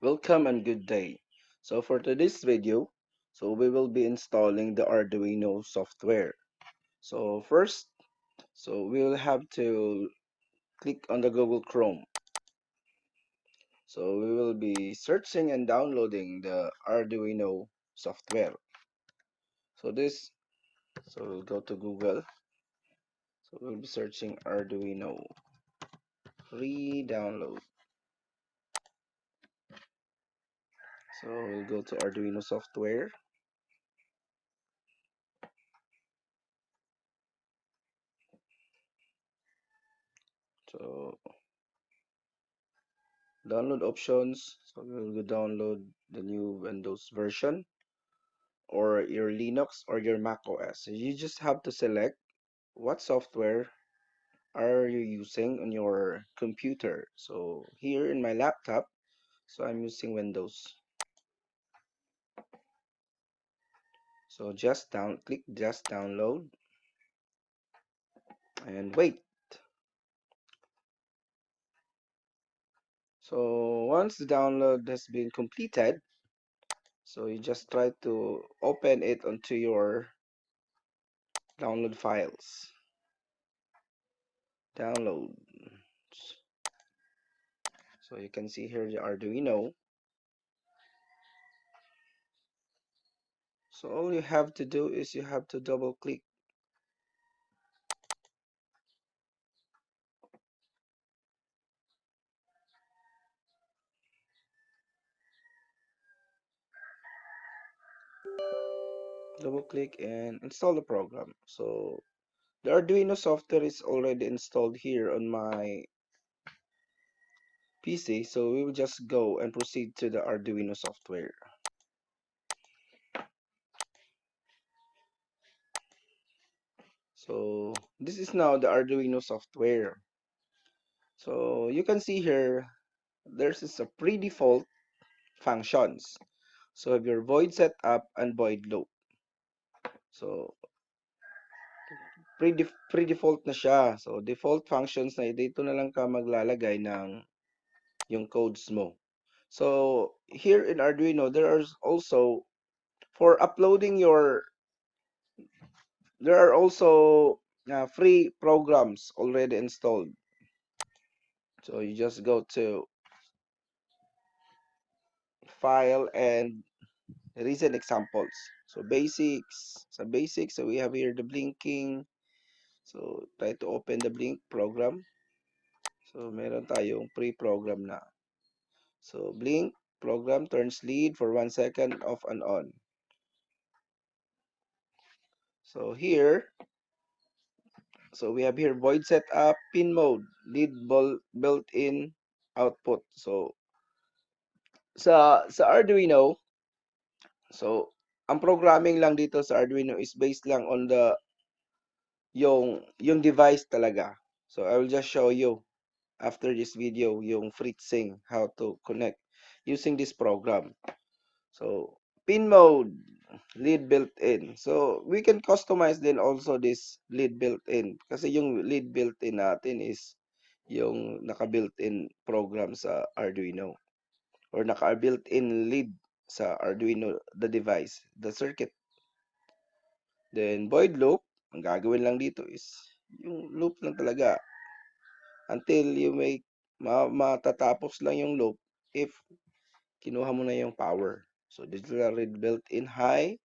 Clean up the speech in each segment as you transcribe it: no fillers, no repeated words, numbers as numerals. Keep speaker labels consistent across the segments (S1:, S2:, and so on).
S1: Welcome and good day. So for today's video, we will be installing the Arduino software. So first, we will have to click on the Google Chrome. So we will be searching and downloading the Arduino software. So this, we'll go to Google. So we'll be searching Arduino free download. So we'll go to Arduino software. So download options. So we'll go download the new Windows version or your Linux or your Mac OS. So you just have to select what software are you using on your computer. So here in my laptop, I'm using Windows. So click just download and wait. So once the download has been completed, so you just try to open it onto your download files. Download. So you can see here the Arduino. So all you have to do is you have to double click. Double click and install the program. So the Arduino software is already installed here on my PC. So we will just go and proceed to the Arduino software. So this is now the Arduino software. So you can see here, there's a pre-default functions. So have your void setup and void loop. So pre-default na siya. So default functions na dito na lang ka maglalagay ng yung codes mo. So here in Arduino, there are also for uploading there are also free programs already installed. So you just go to file and recent examples. So basics. So we have here the blinking. So try to open the blink program. So meron tayong pre-program na. So blink program turns lead for 1 second off and on. So here, we have here void setup, pin mode, lead built-in output. So sa Arduino, ang programming lang dito sa Arduino is based lang on yung device talaga. So I will just show you after this video yung fritzing how to connect using this program. So pin mode, lead built-in. So we can customize din also this lead built-in kasi yung lead built-in natin is yung naka-built-in program sa Arduino or naka-built-in lead sa Arduino, the device, the circuit. Then void loop, ang gagawin lang dito is yung loop lang talaga until you make matatapos lang yung loop if kinuha mo na yung power. So digital read built-in high,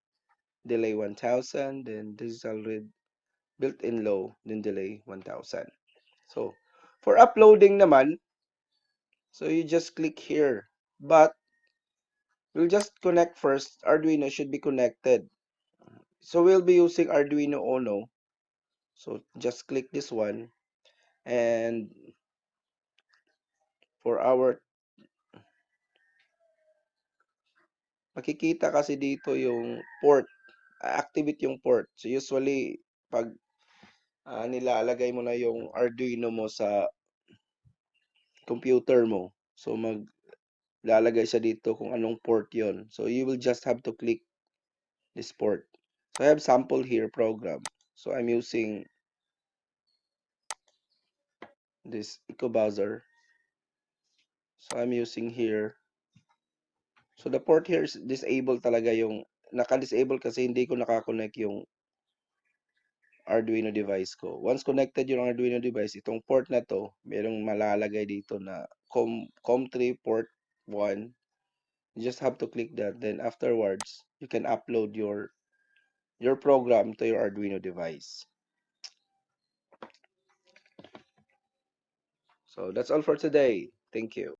S1: delay 1000, then digital read built-in low, then delay 1000. So for uploading naman, so you just click here. But we'll just connect first. Arduino should be connected. So we'll be using Arduino Uno. So just click this one. And for our, makikita kasi dito yung port. Activate yung port. So usually, pag nilalagay mo na yung Arduino mo sa computer mo, so maglalagay siya dito kung anong port yon. So you will just have to click this port. So I have sample here program. So I'm using this EcoBuzzer. So I'm using here So the port here is disabled talaga, yung naka-disable kasi hindi ko nakakonect yung Arduino device ko. Once connected yung Arduino device, itong port na to, merong malalagay dito na COM3 port 1. You just have to click that. Then afterwards, you can upload your program to your Arduino device. So that's all for today. Thank you.